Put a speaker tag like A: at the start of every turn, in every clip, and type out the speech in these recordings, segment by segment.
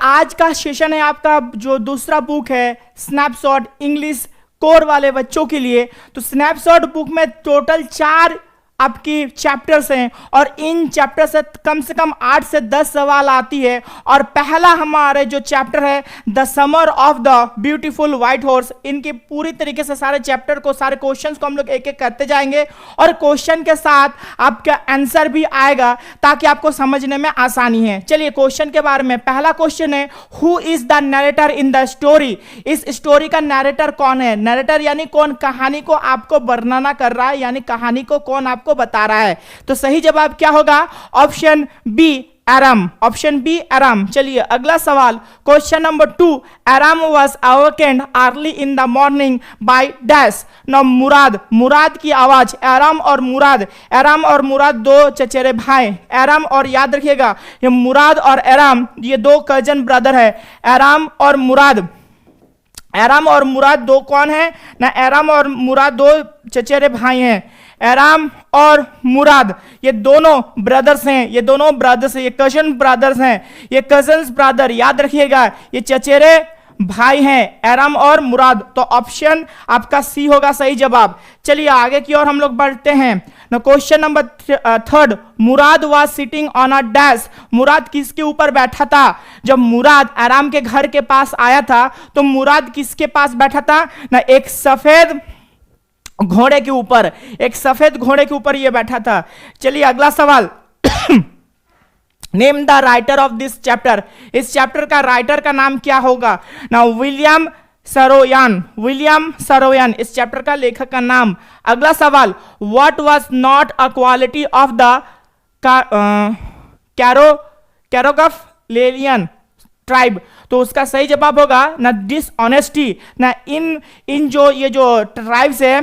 A: आज का सेशन है आपका जो दूसरा बुक है स्नैपशॉट इंग्लिश कोर वाले बच्चों के लिए। तो स्नैपशॉट बुक में टोटल 4 आपकी चैप्टर्स हैं और इन चैप्टर से कम 8 से 10 सवाल आती है। और पहला हमारे जो चैप्टर है the summer of the beautiful white horse, इनके पूरी तरीके से सारे चैप्टर को, सारे क्वेश्चंस को हम लोग एक एक करते जाएंगे और क्वेश्चन के साथ आपका आंसर भी आएगा ताकि आपको समझने में आसानी है। चलिए क्वेश्चन के बारे में, पहला क्वेश्चन है who is the narrator in the story. इस स्टोरी का नरेटर कौन है? नरेटर यानी कौन कहानी को आपको वर्णना कर रहा है, यानी कहानी को कौन आपको बता रहा है। तो सही जवाब क्या होगा? Option B Aram, option B Aram. चलिए अगला सवाल, question number 2, Aram was awakened early in the morning by dash. Now Mourad, Mourad की आवाज, एराम और मुराद दो चचेरे भाई। एराम और याद रखिएगा ये मुराद और एराम ये दो कजन ब्रदर है। एराम और मुराद दो कौन है ना? एराम और मुराद दो चचेरे भाई हैं। एराम और मुराद ये दोनों ब्रदर्स हैं, ये कजन ब्रदर्स हैं, ये कजन्स ब्रदर, याद रखिएगा ये चचेरे भाई हैं एराम और मुराद। तो ऑप्शन आपका सी होगा सही जवाब। चलिए आगे की ओर हम लोग बढ़ते हैं। Question number 3, Mourad was sitting on a dash. Mourad किसके ऊपर बैठा था? जब मुराद एराम के घर के पास आया था तो मुराद किसके पास बैठा था ना? एक सफेद घोड़े के ऊपर, ये बैठा था। चलिए अगला सवाल, name the writer of this chapter. इस चैप्टर का राइटर का नाम क्या होगा ना? विलियम सरोयान इस चैप्टर का लेखक का नाम। अगला सवाल, what was not a quality of the Garoghlanian tribe. तो उसका सही जवाब होगा ना डिसऑनेस्टी। ना इन जो ये जो ट्राइब्स है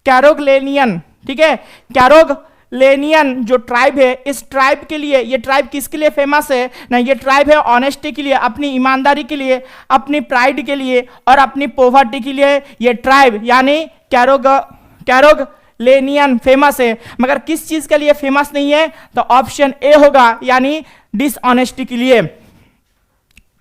A: कैरोगलेनियन, ठीक है, कैरोगलेनियन जो ट्राइब है, इस ट्राइब के लिए, ये ट्राइब किसके लिए फेमस है ना? ये ट्राइब है ऑनेस्टी के लिए, अपनी ईमानदारी के लिए, अपनी प्राइड के लिए और अपनी पॉवर्टी के लिए ये ट्राइब यानी कैरोगलेनियन फेमस है। मगर किस चीज के लिए फेमस नहीं है? तो ऑप्शन ए होगा यानी डिसऑनेस्टी के लिए।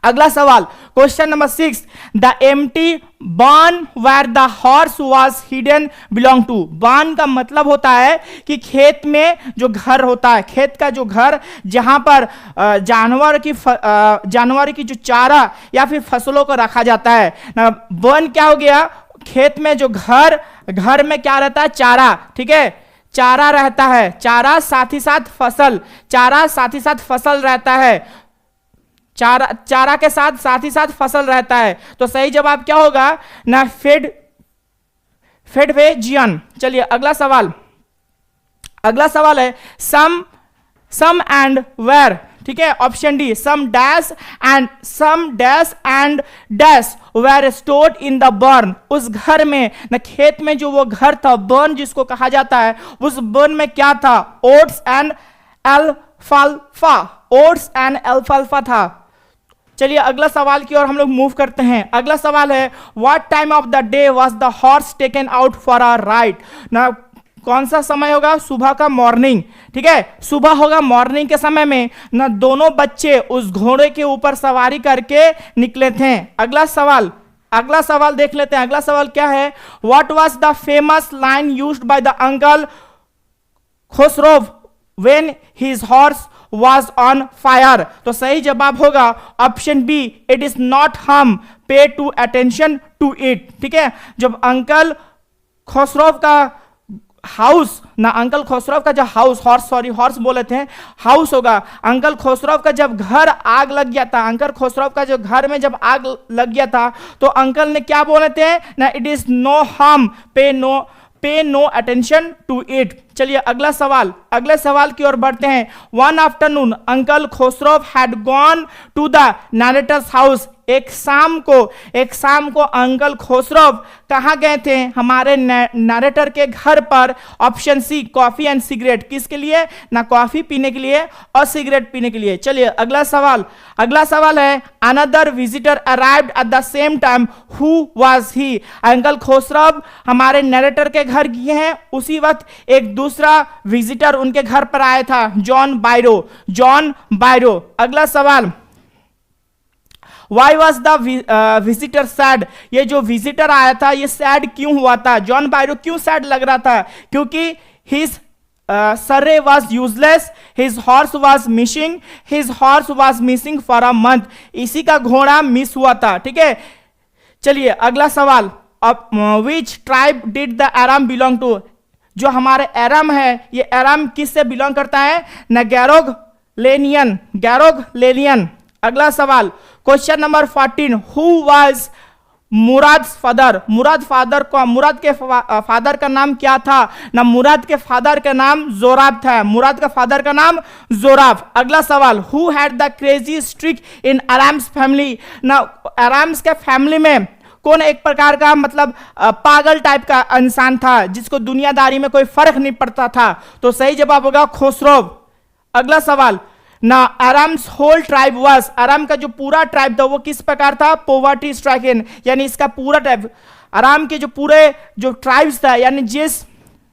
A: अगला सवाल, question number 6, the empty barn where the horse was hidden belong to. Barn का मतलब होता है कि खेत में जो घर होता है, खेत का जो घर जहां पर जानवर की जो चारा या फिर फसलों को रखा जाता है ना। बर्न क्या हो गया? खेत में जो घर में क्या रहता है? चारा, ठीक है, चारा रहता है, चारा साथ ही साथ फसल रहता है, चारा के साथ ही साथ फसल रहता है। तो सही जवाब क्या होगा ना? फेडवेजियन। चलिए अगला सवाल है सम एंड वेयर, ठीक है, option D, some dash and dash were stored in the barn. उस घर में ना, खेत में जो वो घर था, बर्न जिसको कहा जाता है, उस बर्न में क्या था? ओट्स एंड अल्फाल्फा था। चलिए अगला सवाल की ओर हम लोग मूव करते हैं। अगला सवाल है what time of the day was the horse taken out for a ride. ना कौन सा समय होगा? सुबह का मॉर्निंग, ठीक है, सुबह होगा। मॉर्निंग के समय में ना दोनों बच्चे उस घोड़े के ऊपर सवारी करके निकले थे। अगला सवाल देख लेते हैं। अगला सवाल क्या है? What was the famous line used by the uncle Khusro when his horse was on fire। तो सही जवाब होगा option B, it is not harm pay to attention to it, ठीक है। जब अंकल खुसरो का हाउस ना, अंकल खुसरो का जो हॉर्स बोले थे, हाउस होगा। अंकल खुसरो का जब घर आग लग गया था, अंकल खुसरो का जो घर में जब आग लग गया था तो अंकल ने क्या बोले थे ना? It is no harm, pay no attention to it. चलिए अगले सवाल की ओर बढ़ते हैं। One afternoon uncle Khusro had gone to the narrator's house. एक शाम को अंकल खुसरो कहाँ गए थे? हमारे नरेटर के घर पर। Option C, coffee and cigarette. किसके लिए ना? कॉफी पीने के लिए और सिगरेट पीने के लिए। चलिए अगला सवाल है another visitor arrived at the same time, who was he. Uncle Khusro हमारे नरेटर के घर गए हैं, उसी वक्त एक दूसरा विजिटर उनके घर पर आया था, जॉन बायरो। अगला सवाल why was the visitor sad, ये जो विजिटर आया था ये सैड क्यों हुआ था, जॉन बायरो क्यों सैड लग रहा था, क्योंकि his surrey was useless, his horse was missing for a month, इसी का घोड़ा मिस हुआ था। ठीक है, चलिए अगला सवाल, which tribe did the Aram belong to, जो हमारे एराम है ये एराम किस से बिलोंग करता है, न गैरोग लेनियन। अगला सवाल क्वेश्चन नंबर 14, हु वाज मुराद के फादर का नाम क्या था, ना मुराद के फादर का नाम जोराब था, मुराद का फादर का नाम जोराब। अगला सवाल, who had the crazy streak in Aram's family, ना अराम्स के फैमिली में कौन एक प्रकार का मतलब पागल टाइप का इंसान था जिसको दुनियादारी में कोई फर्क नहीं पड़ता था, तो सही जवाब होगा खुसरो। अगला सवाल, ना अराम्स होल ट्राइब वाज, अराम का जो पूरा ट्राइब था वो किस प्रकार था, पोवर्टी स्ट्राइकन, यानी इसका पूरा ट्राइब, अराम के जो पूरे जो ट्राइब्स था यानी जिस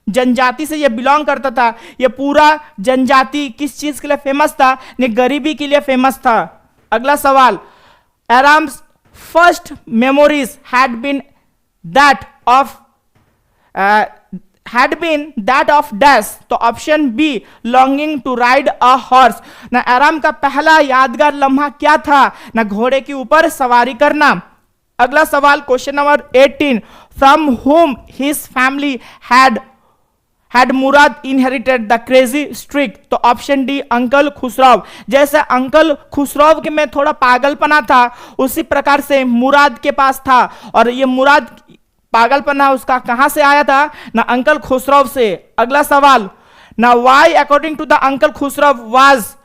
A: जनजाति से ये बिलोंग करता था, ये पूरा जनजाति किस चीज के लिए फेमस था, ने गरीबी के लिए फेमस था। अगला सवाल, Aram's first memories had been that of dash, तो option B longing to ride a horse, ना आराम का पहला यादगार लम्हा क्या था, ना घोड़े के ऊपर सवारी करना। अगला सवाल question number 18, from whom his family had Murad inherited the crazy streak, तो ऑप्शन डी अंकल खुसरो, जैसे अंकल खुसरो के में थोड़ा पागलपना था उसी प्रकार से मुराद के पास था, और ये मुराद पागलपना उसका कहां से आया था, ना अंकल खुसरो से। अगला सवाल, ना why according to the uncle Khosrove was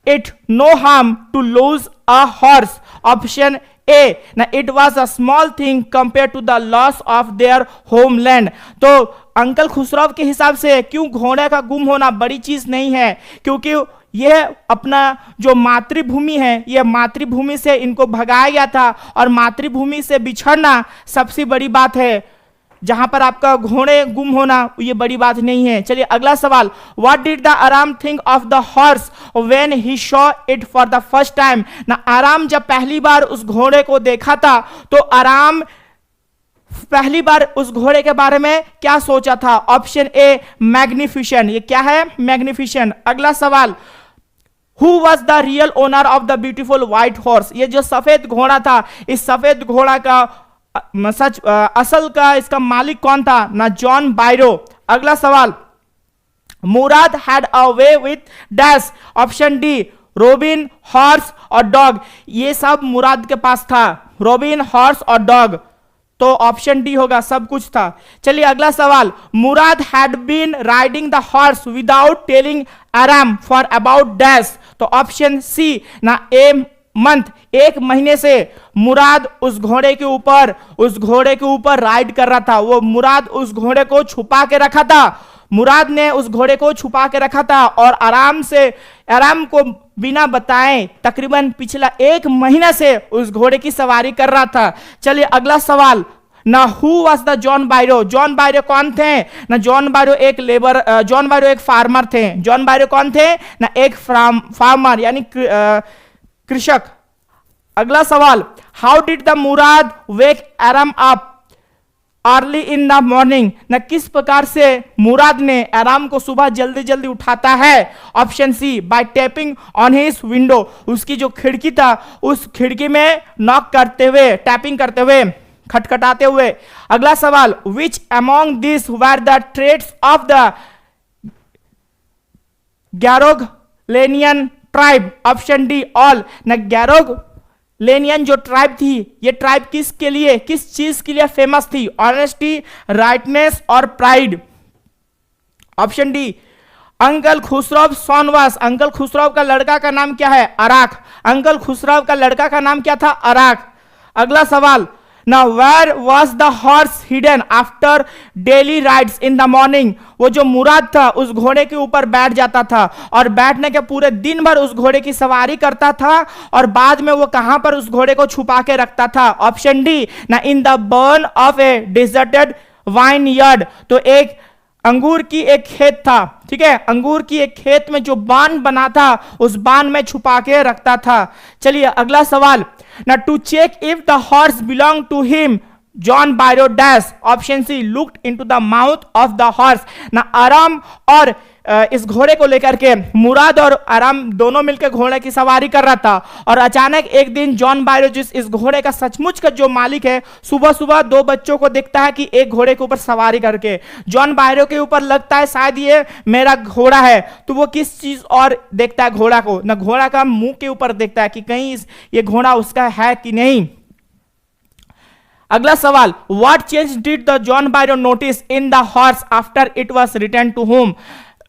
A: it no harm to lose a horse, option A, ना it was a small thing compare to the loss of their homeland, तो अंकल खुसरो के हिसाब से क्यों घोड़े का गुम होना बड़ी चीज नहीं है, क्योंकि यह अपना जो मातृभूमि है यह मातृभूमि से इनको भगाया गया था, और मातृभूमि से बिछड़ना सबसे बड़ी बात है, जहां पर आपका घोड़े गुम होना ये बड़ी बात नहीं है। चलिए अगला सवाल, व्हाट डिड द आराम think of the horse when he saw it for the first time, ना आराम जब पहली बार उस घोड़े को देखा था तो आराम पहली बार उस घोड़े के बारे में क्या सोचा था, ऑप्शन ए मैग्निफिसेंट, ये क्या है मैग्निफिसेंट। अगला सवाल, who was the real owner of the beautiful white horse, ये जो सफेद घोड़ा था इस सफेद घोड़ा का असल का इसका मालिक कौन था, ना जॉन बायरो। अगला सवाल, Mourad had a way with dash, option D robin, horse और डॉग, ये सब मुराद के पास था, रोबिन, हॉर्स और डॉग, तो ऑप्शन डी होगा सब कुछ था। चलिए अगला सवाल, Mourad had been riding the horse without telling Aram for about dash, तो ऑप्शन सी, ना ए मंथ, एक महीने से मुराद उस घोड़े के ऊपर राइड कर रहा था, वो मुराद उस घोड़े को छुपा के रखा था, मुराद ने उस घोड़े को छुपा के रखा था और आराम को बिना बताए तकरीबन पिछला एक महीना से उस घोड़े की सवारी कर रहा था। चलिए अगला सवाल, ना who was the John Byro, John Byro कौन थे, ना जॉन बायरो एक फार्मर थे, जॉन बायरो कौन थे, ना एक फार्मर यानी कृषक। अगला सवाल, हाउ डिड द मुराद वेक आराम up early in the morning, न किस प्रकार से मुराद ने आराम को सुबह जल्दी जल्दी उठाता है, option C by tapping on his window, उसकी जो खिड़की था उस खिड़की में नॉक करते हुए, टैपिंग करते हुए, खटखटाते हुए। अगला सवाल, which among this were the traits of the Garoghlanian tribe, option D all, न गैरोग लेनियन जो ट्राइब थी ये ट्राइब किसके लिए, किस चीज के लिए फेमस थी, ऑनेस्टी, राइटनेस और pride, option D uncle Khosrove son was, uncle Khosrove का लड़का का नाम क्या है, अराक, अंकल खुसरो का लड़का का नाम क्या था, अराक। अगला सवाल, Now where was the horse hidden after daily rides in the morning, वो जो मुराद था उस घोड़े के ऊपर बैठ जाता था और बैठने के पूरे दिन भर उस घोड़े की सवारी करता था और बाद में वो कहां पर उस घोड़े को छुपा के रखता था, ऑप्शन डी, ना इन the burn of A deserted wine yard, तो एक अंगूर की एक खेत था, ठीक है, अंगूर की एक खेत में जो बान बना था उस बान में छुपा के रखता था। चलिए अगला सवाल, ना to check if the horse belong to him John Byro dash, option C looked into the mouth of the horse. ना आराम और इस घोड़े को लेकर के मुराद और आराम दोनों मिलकर घोड़े की सवारी कर रहा था, और अचानक एक दिन जॉन बायरो जिस इस घोड़े का सचमुच का जो मालिक है, सुबह सुबह दो बच्चों को देखता है कि एक घोड़े के ऊपर सवारी करके जॉन बायरो के ऊपर लगता है शायद ये मेरा घोड़ा है, तो वो किस चीज और देखता है घोड़ा को, ना घोड़ा का मुंह के ऊपर देखता है कि कहीं ये घोड़ा उसका है कि नहीं। अगला सवाल, what change did the John Byro notice in the horse after it was return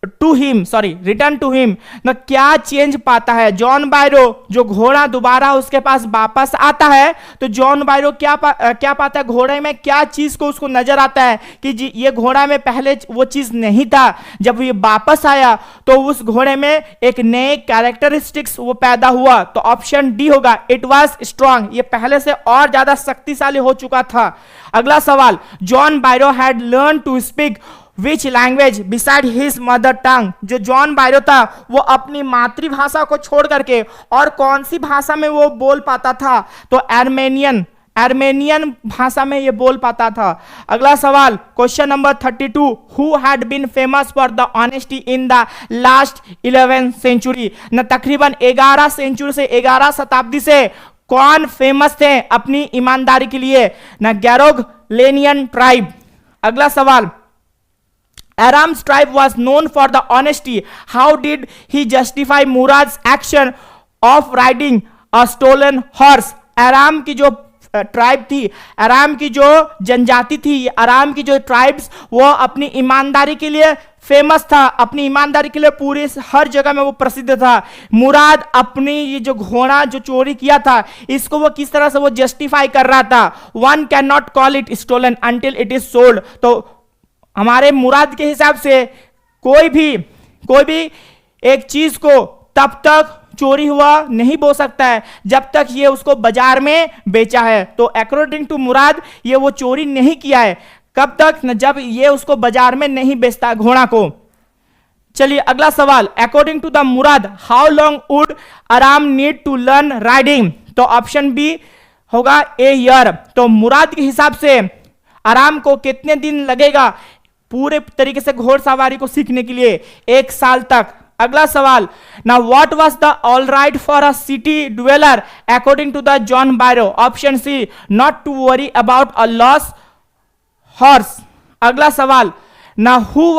A: return to him, ना क्या चेंज पाता है जॉन बायरो, जो घोड़ा दोबारा उसके पास वापस आता है तो जॉन बायरो क्या पाता है, घोड़े में क्या चीज को उसको नजर आता है कि जी ये घोड़ा में पहले वो चीज नहीं था, जब ये वापस आया तो उस घोड़े में एक नए कैरेक्टरिस्टिक्स वो पैदा हुआ, तो ऑप्शन डी होगा, इट वाज स्ट्रांग, ये पहले से और ज्यादा शक्तिशाली हो चुका था। अगला सवाल, John Byro had learn to speak which language beside his mother tongue, जो जॉन बायरो था वो अपनी मातृभाषा को छोड़ करके और कौन सी भाषा में वो बोल पाता था, तो आर्मेनियन भाषा में ये बोल पाता था। अगला सवाल, question number 32, who had been famous for the honesty in the last 11th century, न तकरीबन 11 सेंचुरी से 11 शताब्दी से कौन फेमस थे अपनी ईमानदारी के लिए, न गैरोग लेनियन ट्राइब। अगला सवाल, Aram's tribe was known for the honesty. How did he justify Murad's action of riding a stolen horse? Aram की जो ट्राइब थी, आराम की जो जनजाति थी, आराम की जो ट्राइब्स, वो अपनी ईमानदारी के लिए फेमस था, अपनी ईमानदारी के लिए पूरे हर जगह में वो प्रसिद्ध था। मुराद अपनी ये जो घोड़ा जो चोरी किया था इसको वो किस तरह से वो जस्टिफाई कर रहा था, one can not call it stolen until it is sold, तो हमारे मुराद के हिसाब से कोई भी एक चीज को तब तक चोरी हुआ नहीं बोल सकता है जब तक ये उसको बाजार में बेचा है, तो अकॉर्डिंग टू मुराद ये वो चोरी नहीं किया है, कब तक न जब ये उसको बाजार में नहीं बेचता घोड़ा को। चलिए अगला सवाल, according to the Murad how long would Aram need to learn riding, तो ऑप्शन बी होगा ए ईयर, तो मुराद के हिसाब से आराम को कितने दिन लगेगा पूरे तरीके से घोड़सवारी को सीखने के लिए, 1 साल तक। अगला सवाल, ना what was the all right for a city dweller according to the John Byro, option C not to worry about a loss horse. अगला सवाल, ना who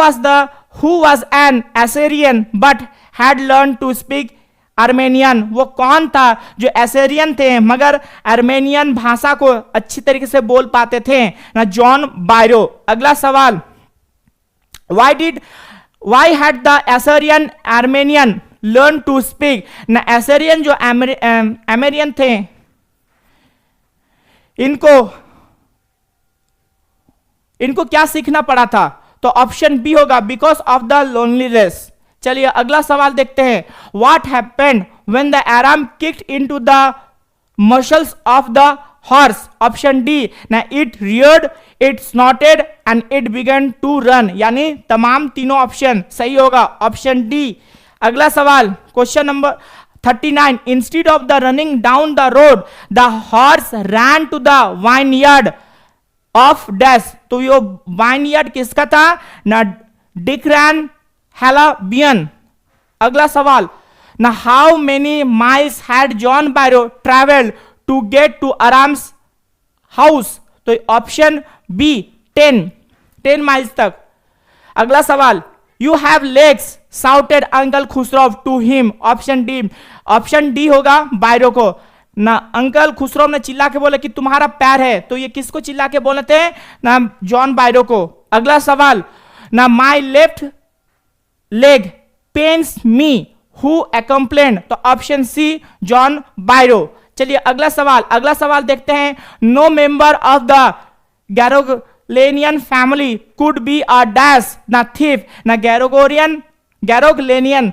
A: was an Assyrian but had learn to speak Armenian, वो कौन था जो एसेरियन थे मगर Armenian भाषा को अच्छी तरीके से बोल पाते थे, ना जॉन बायरो। अगला सवाल, why had the Assyrian Armenian learn to speak, ना एसेरियन जो अमेरियन थे इनको क्या सीखना पड़ा था, तो ऑप्शन बी होगा बिकॉज ऑफ द लोनलीनेस। चलिए अगला सवाल देखते हैं, what happened when the Aram kicked into the muscles of the horse, option D, ना it reared, it snorted and it began to run, यानी तमाम तीनों ऑप्शन सही होगा, ऑप्शन डी। अगला सवाल, question number 39, instead of the running down the road the horse ran to the vineyard of dash, तो ये वाइनयार्ड किसका था, ना डिक्रैन हेलाबियन। अगला सवाल, ना how many miles had John Byro travelled to get to Aram's house, तो ऑप्शन बी 10 माइल्स तक। अगला सवाल, you have legs shouted uncle Khosrove to him, option D होगा बायरो को, ना अंकल खुसरो ने चिल्ला के बोले कि तुम्हारा पैर है, तो ये किसको चिल्ला के बोले थे, ना जॉन बायरो को। अगला सवाल, ना my left leg pains me who complain, तो ऑप्शन सी जॉन बायरो। चलिए अगला सवाल देखते हैं, no member of the Garoghlanian family could be a dash, ना थीफ, ना गैरोगलेनियन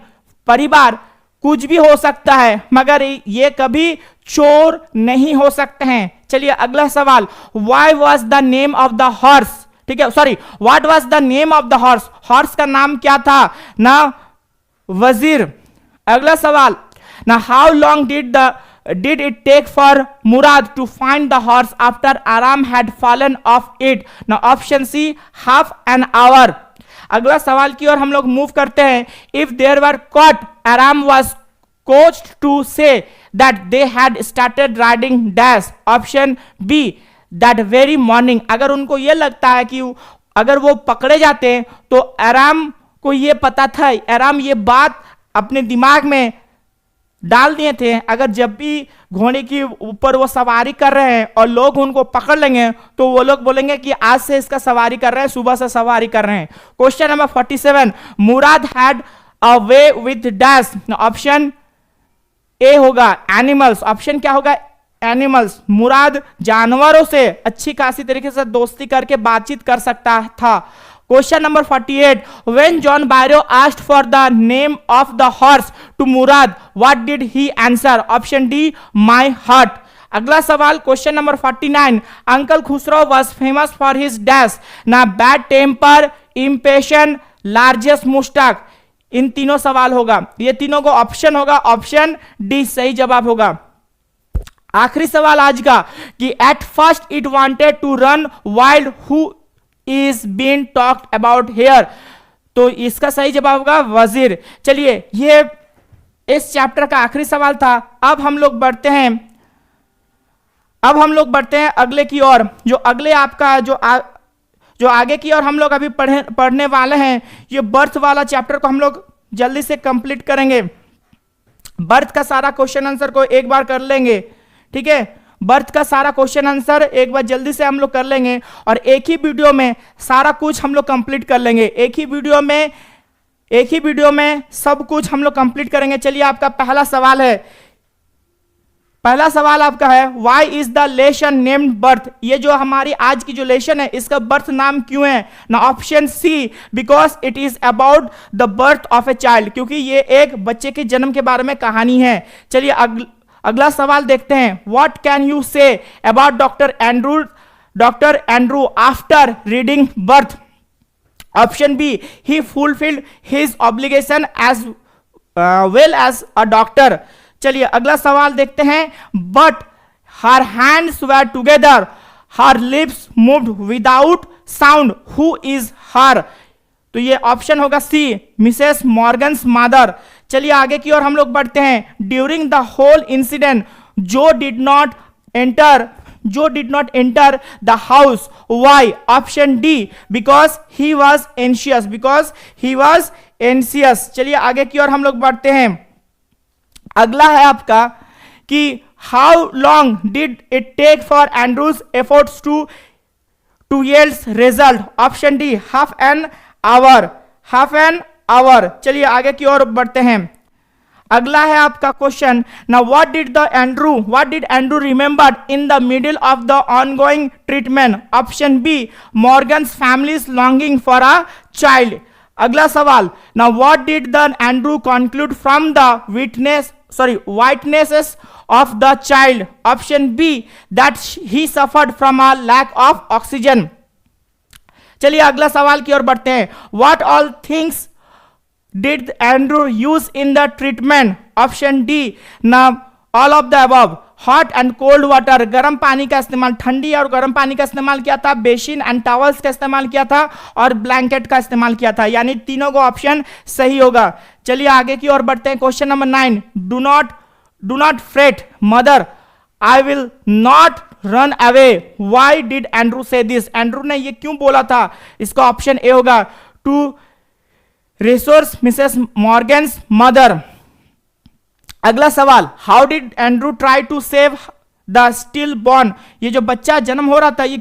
A: परिवार कुछ भी हो सकता है मगर ये कभी चोर नहीं हो सकते हैं। चलिए अगला सवाल, why was the name of the horse ठीक है, sorry, what was the name of the horse, horse का नाम क्या था ना, वजीर। अगला सवाल ना, how long did it take for Murad to find the horse after Aram had fallen off it? Now option C, half an hour. अगला सवाल की ओर हम लोग मूव करते हैं। If there were caught, Aram was coached to say that they had started riding dash. Option B, that very morning. अगर उनको ये लगता है कि अगर वो पकड़े जाते हैं तो आराम को ये पता था, आराम ये बात अपने दिमाग में डाल दिए थे, अगर जब भी घोड़े के ऊपर वो सवारी कर रहे हैं और लोग उनको पकड़ लेंगे तो वो लोग बोलेंगे कि आज से इसका सवारी कर रहे हैं, सुबह से सवारी कर रहे हैं। Question number 47, Murad had a way with dash. Option A होगा एनिमल्स। ऑप्शन क्या होगा, एनिमल्स। मुराद जानवरों से अच्छी खासी तरीके से दोस्ती करके बातचीत कर सकता था। Question number 48, when John Byro asked for the name of the horse to Murad, what did he answer? Option D, my heart. अगला सवाल question number 49, uncle Khusro was famous for his dash। ना bad temper, impatient, largest mustache। इन तीनों सवाल होगा, ये तीनों को option होगा, ऑप्शन डी सही जवाब होगा। आखिरी सवाल आज का कि at first it wanted to run wild, who is being talked about here? तो इसका सही जवाब होगा वजीर। चलिए ये इस चैप्टर का आखिरी सवाल था। अब हम लोग बढ़ते हैं अगले की ओर। जो अगले आपका जो आगे की ओर हम लोग अभी पढ़ने वाले हैं, ये बर्थ वाला चैप्टर को हम लोग जल्दी से कंप्लीट करेंगे। बर्थ का सारा क्वेश्चन आंसर को एक बार कर लेंगे, ठीक है, बर्थ का सारा क्वेश्चन आंसर एक बार जल्दी से हम लोग कर लेंगे और एक ही वीडियो में सारा कुछ हम लोग कंप्लीट कर लेंगे। एक ही वीडियो में सब कुछ हम लोग कंप्लीट करेंगे। चलिए आपका पहला सवाल आपका है, why is the lesson named birth? ये जो हमारी आज की जो लेसन है इसका बर्थ नाम क्यों है ना? Option C, because it is about the birth of a child, क्योंकि ये एक बच्चे के जन्म के बारे में कहानी है। चलिए अगला सवाल देखते हैं, what can you say about doctor Andrew after reading birth? Option B, he fulfilled his obligation as well as a doctor. चलिए अगला सवाल देखते हैं, but her hands were together, her lips moved without sound, who is her? तो ये option होगा सी, Mrs Morgan's mother. चलिए आगे की ओर हम लोग बढ़ते हैं। ड्यूरिंग द होल इंसिडेंट जो did not enter the house, why? Option D, because he was anxious. चलिए आगे की ओर हम लोग बढ़ते हैं। अगला है आपका कि how long did it take for Andrew's efforts to yield result? Option D, half an hour. चलिए आगे की ओर बढ़ते हैं। अगला है आपका question, now what did Andrew remember in the middle of the ongoing treatment? Option B, Morgan's families longing for a child. अगला सवाल, now what did the Andrew conclude from the witnesses of the child? Option B, that he suffered from a lack of oxygen. चलिए अगला सवाल की ओर बढ़ते हैं। What all things did Andrew use in the treatment? Option D, now all of the above. Hot and cold water, गर्म पानी का इस्तेमाल, ठंडी और गर्म पानी का इस्तेमाल किया था, बेसिन एंड टॉवल्स का इस्तेमाल किया था और ब्लैंकेट का इस्तेमाल किया था, यानी तीनों को ऑप्शन सही होगा। चलिए आगे की ओर बढ़ते हैं। Question number 9, do not fret mother, I will not run away, why did Andrew say this? Andrew ने ये क्यों बोला था? इसका ऑप्शन ए होगा, to reassure Mrs Morgan's mother. अगला सवाल, how did Andrew try to save the stillborn? ये जो बच्चा जन्म हो रहा था ये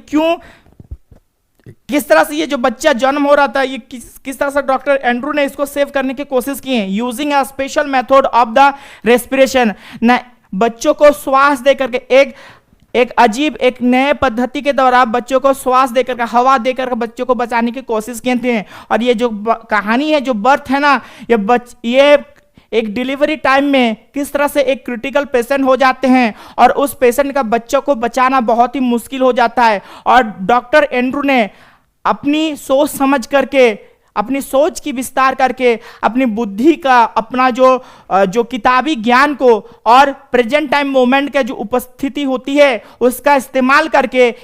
A: किस तरह से ये जो बच्चा जन्म हो रहा था ये किस तरह से डॉक्टर एंड्रू ने इसको सेव करने की कोशिश की है? Using a special method of the respiration, न बच्चों को श्वास देकर के एक अजीब एक नए पद्धति के द्वारा बच्चों को श्वास देकर के हवा देकर के बच्चों को बचाने की कोशिश की थी। और ये जो कहानी है, जो बर्थ है ना, ये एक डिलीवरी टाइम में किस तरह से एक क्रिटिकल पेशेंट हो जाते हैं और उस पेशेंट का बच्चों को बचाना बहुत ही मुश्किल हो जाता है। और डॉक्टर एंड्रू ने अपनी सोच समझ करके, अपनी सोच की विस्तार करके, अपनी बुद्धि का, अपना जो किताबी ज्ञान को और प्रेजेंट टाइम मोमेंट के जो उपस्थिति होती है उसका इस्तेमाल करके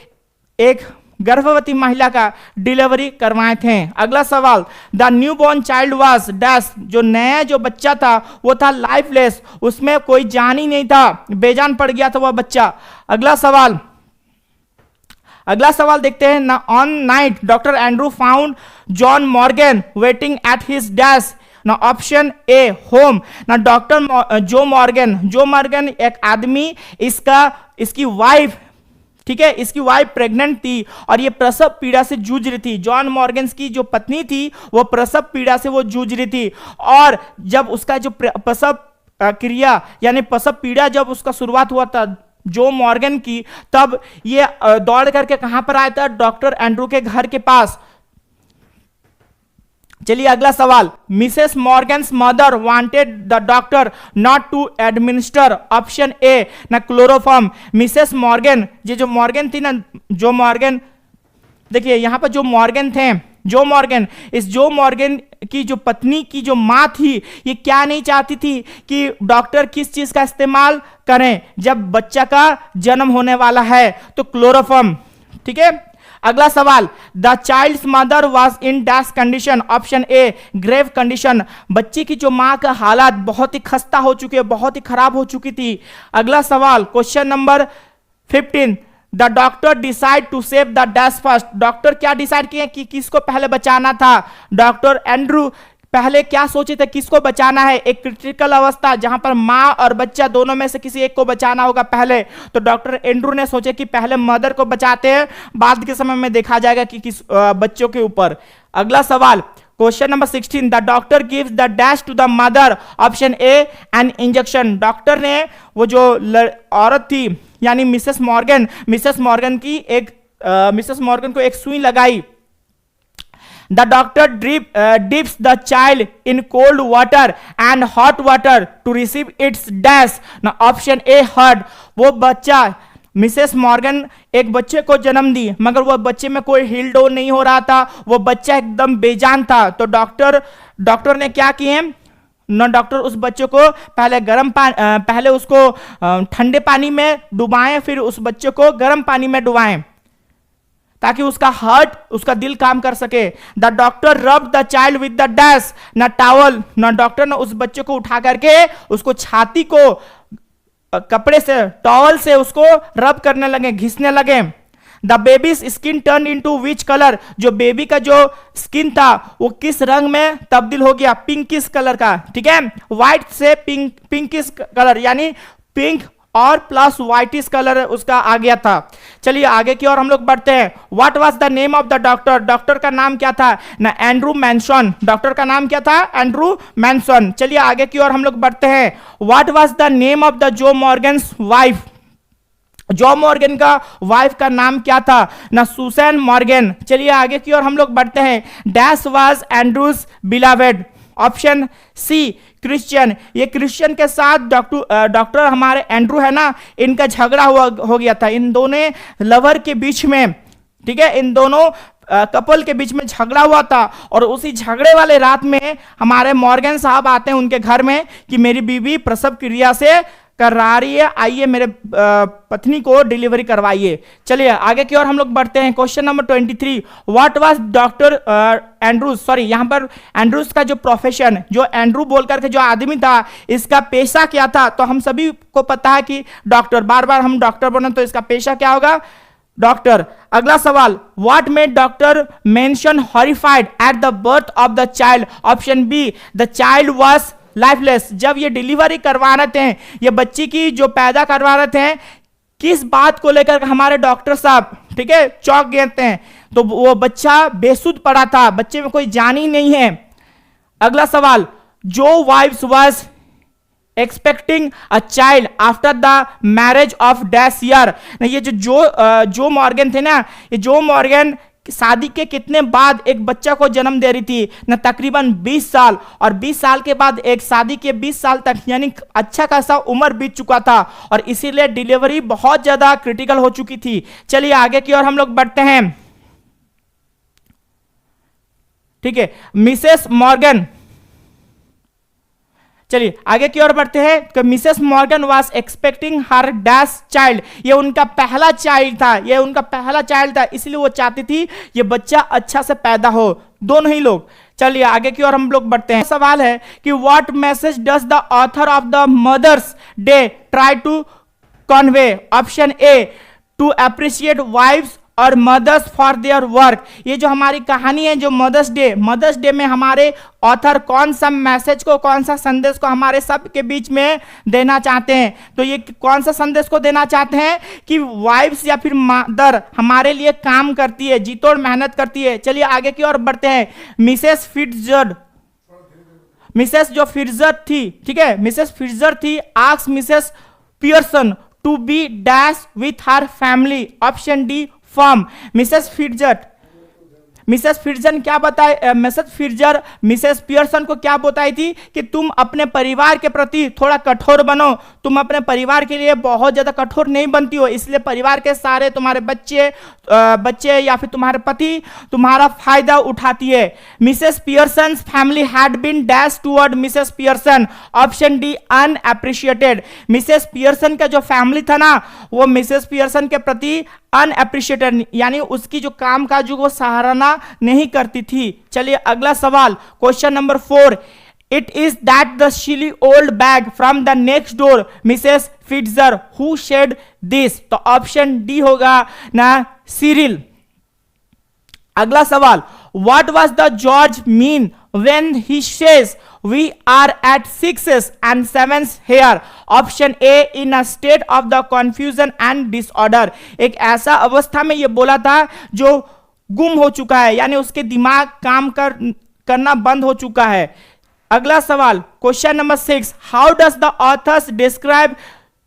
A: एक गर्भवती महिला का डिलीवरी करवाए थे। अगला सवाल, the new born child was dash, जो नया जो बच्चा था वो था लाइफलेस, उसमें कोई जान ही नहीं था, बेजान पड़ गया था वह बच्चा। अगला सवाल देखते हैं ना। On night doctor Andrew found John Morgan waiting at his dash ना। ऑप्शन ए होम ना। डॉक्टर जो मॉर्गन एक आदमी, इसकी वाइफ, ठीक है, इसकी वाइफ प्रेग्नेंट थी और ये प्रसव पीड़ा से जूझ रही थी। जॉन मॉर्गन की जो पत्नी थी वो प्रसव पीड़ा से वो जूझ रही थी, और जब उसका जो प्रसव क्रिया यानी प्रसव पीड़ा जब उसका शुरुआत हुआ था जो मॉर्गन की, तब ये दौड़ करके कहां पर आया था? डॉक्टर एंड्रू के घर के पास। चलिए अगला सवाल, Mrs Morgan's mother wanted the doctor not to administer. Option A ना क्लोरोफॉर्म। मिसेस मॉर्गन, ये जो मॉर्गन थी ना, जो मॉर्गन, देखिए यहां पर जो मॉर्गन थे, जो मॉर्गन की जो पत्नी की जो मां थी, ये क्या नहीं चाहती थी कि डॉक्टर किस चीज का इस्तेमाल करें जब बच्चा का जन्म होने वाला है, तो क्लोरोफॉर्म, ठीक है। अगला सवाल, the child's mother was in dash condition. Option A grave condition. बच्ची की जो मां का हालात बहुत ही खस्ता हो चुकी है, बहुत ही खराब हो चुकी थी। अगला सवाल, question number 15, the doctor decide to save the dash first. Doctor क्या डिसाइड किए कि किसको पहले बचाना था? डॉक्टर एंड्रू पहले क्या सोचे थे किसको बचाना है? एक क्रिटिकल अवस्था जहां पर मां और बच्चा दोनों में से किसी एक को बचाना होगा पहले, तो डॉक्टर एंड्रू ने सोचे कि पहले मदर को बचाते हैं, बाद के समय में देखा जाएगा कि किस बच्चों के ऊपर। अगला सवाल, question number 16, the doctor gives the dash to the mother. Option A an injection. Doctor ने वो जो औरत थी यानी मिसेस मॉर्गन को एक सुई लगाई। The doctor dips the child in cold water and hot water to receive its dash. Now option A hurt. वो बच्चा, मिसेस मॉर्गन एक बच्चे को जन्म दी, मगर वो बच्चे में कोई हिल डोल नहीं हो रहा था, वो बच्चा एकदम बेजान था। तो डॉक्टर ने क्या किए ना, डॉक्टर उस बच्चे को पहले उसको ठंडे पानी में डुबाएं, फिर उस बच्चे को गर्म पानी में डुबाएं ताकि उसका दिल काम कर सके। द डॉक्टर रब the child with the dash न टावल। न डॉक्टर ने उस बच्चे को उठा करके उसको छाती को कपड़े से, टॉवल से उसको रब करने लगे, घिसने लगे। The babies skin turn into which colour. जो बेबी का जो स्किन था वो किस रंग में तब्दील हो गया? पिंकिश कलर का, ठीक है। व्हाइट से पिंकिश कलर यानी पिंक और प्लस व्हाइटिश कलर उसका आ गया था। चलिए आगे की ओर हम लोग बढ़ते हैं। What was the name of the doctor. Doctor का नाम क्या था ना? Andrew Manson. डॉक्टर का नाम क्या था? Andrew Manson. चलिए आगे की ओर हम लोग बढ़ते हैं। What was the name of the Joe Morgan's wife. Joe Morgan का वाइफ का नाम क्या था ना? Susan Morgan. चलिए आगे की ओर हम लोग बढ़ते हैं। Dash was Andrew's beloved. Option C Christian. ये क्रिश्चियन के साथ डॉक्टर हमारे एंड्रू है ना, इनका झगड़ा हो गया था, इन दोनों लवर के बीच में, ठीक है, इन दोनों कपल के बीच में झगड़ा हुआ था। और उसी झगड़े वाले रात में हमारे मॉर्गन साहब आते हैं उनके घर में कि मेरी बीवी प्रसव क्रिया से करा रही है, आइए मेरे पत्नी को डिलीवरी करवाइए। चलिए आगे की ओर हम लोग बढ़ते हैं। Question number 23, what was doctor Andrews, sorry यहाँ पर एंड्रूज का जो प्रोफेशन, जो एंड्रू बोलकर के जो आदमी था इसका पेशा क्या था? तो हम सभी को पता है कि डॉक्टर, बार बार हम डॉक्टर बने तो इसका पेशा क्या होगा? डॉक्टर। अगला सवाल, what made doctor mention horrified at the birth of the child. Option be the child was lifeless. जब ये डिलीवरी करवा रहे थे, ये बच्ची की जो पैदा करवा रहे थे, किस बात को लेकर हमारे डॉक्टर साहब, ठीक है, चौंक गए थे? तो वो बच्चा बेसुध पड़ा था, बच्चे में कोई जान ही नहीं है। अगला सवाल, Joe wife's was expecting a child after the marriage of dash year. ये जो मॉर्गन थे ना, ये जो मॉर्गन शादी के कितने बाद एक बच्चा को जन्म दे रही थी ना? तकरीबन 20 साल। और 20 साल के बाद एक शादी के 20 साल तक यानी अच्छा खासा उम्र बीत चुका था और इसीलिए डिलीवरी बहुत ज्यादा क्रिटिकल हो चुकी थी। चलिए आगे की ओर हम लोग बढ़ते हैं। ठीक है, मिसेस मॉर्गन। चलिए आगे की ओर बढ़ते हैं कि Mrs Morgan was expecting her dash child, ये उनका पहला चाइल्ड था, ये उनका पहला चाइल्ड था, इसलिए वो चाहती थी ये बच्चा अच्छा से पैदा हो, दोनों ही लोग। चलिए आगे की ओर हम लोग बढ़ते हैं। सवाल है कि what message does the author of the Mother's Day try to convey? Option A, to appreciate wives और मदर्स फॉर देयर वर्क। ये जो हमारी कहानी है, जो मदर्स डे में हमारे ऑथर कौन सा मैसेज को, कौन सा संदेश को हमारे सब के बीच में देना चाहते हैं? तो ये कौन सा संदेश को देना चाहते हैं कि वाइफ्स या फिर मदर हमारे लिए काम करती है, जी तोड़ मेहनत करती है। चलिए आगे की ओर बढ़ते हैं। मिसेस फिट्जरल्ड, मिसेस जो फिट्जर थी, ठीक है, मिसेस फिट्जर थी, asked Mrs Pearson to be dash with her family. Option D, form. Mrs Fitzer क्या बताए, मिसेस फिट्जर मिसेस पियर्सन को क्या बताई थी कि तुम अपने परिवार के प्रति थोड़ा कठोर बनो, तुम अपने परिवार के लिए बहुत ज्यादा कठोर नहीं बनती हो, इसलिए परिवार के सारे तुम्हारे बच्चे या फिर तुम्हारे पति तुम्हारा फायदा उठाती है। Mrs Pearson family had been dash toward Mrs Pearson. Option D, unappreciated. Mrs Pearson का जो फैमिली था ना, वो मिसेस पियर्सन के प्रति अनएप्रिशिएटेड, यानी उसकी जो काम काज वो सराहना नहीं करती थी। चलिए अगला सवाल, question number 4। It is that the silly old bag from the next door Mrs Fitzer who said this. तो ऑप्शन डी होगा ना, सिरिल। अगला सवाल, what was the George mean when he says we are at 6s and 7s here? Option A, in a state of the confusion and disorder। एक ऐसा अवस्था में ये बोला था जो गुम हो चुका है, यानी उसके दिमाग काम करना बंद हो चुका है। अगला सवाल, question number 6। How does the author's describe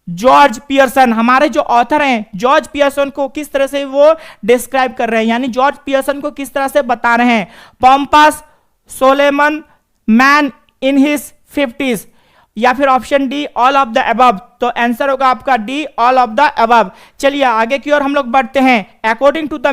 A: George Pearson? हमारे जो ऑथर हैं जॉर्ज पियर्सन को किस तरह से वो डिस्क्राइब कर रहे हैं, यानी जॉर्ज पियर्सन को किस तरह से बता रहे हैं? Pompous, solemn, man in his 50s, या फिर option D, all of the above. तो आंसर होगा आपका D, all of the above. चलिए आगे की ओर हम लोग बढ़ते हैं। According to the